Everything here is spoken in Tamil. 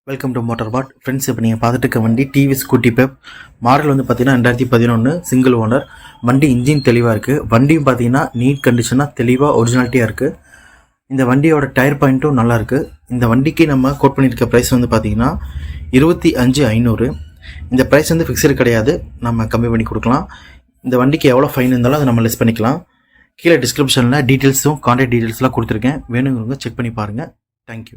Welcome to motor bot friends. இப்போ நீங்கள் பார்த்துட்டு இருக்க வண்டி டிவி ஸ்கூட்டி பெப் மாடல் வந்து பார்த்தீங்கன்னா 2011 சிங்கிள் ஓனர். வண்டி இன்ஜின் தெளிவாக இருக்குது. வண்டியும் பார்த்தீங்கன்னா நீட் கண்டிஷனாக தெளிவாக ஒரிஜினாலிட்டியாக இருக்குது. இந்த வண்டியோட டயர் பாயிண்ட்டும் நல்லாயிருக்கு. இந்த வண்டிக்கு நம்ம கோட் பண்ணியிருக்க ப்ரைஸ் வந்து பார்த்தீங்கன்னா 25,500. இந்த ப்ரைஸ் வந்து ஃபிக்ஸடு கிடையாது, நம்ம கம்மி பண்ணி கொடுக்கலாம். இந்த வண்டிக்கு எவ்வளோ ஃபைன் இருந்தாலும் அதை நம்ம லெஸ் பண்ணிக்கலாம். கீழே டிஸ்கிரிப்ஷனில் டீட்டெயில்ஸும் கான்டாக்ட் டீட்டெயில்ஸ்லாம் கொடுத்துருக்கேன், வேணுங்கிறவங்க செக் பண்ணி பாருங்கள். தேங்க்யூ.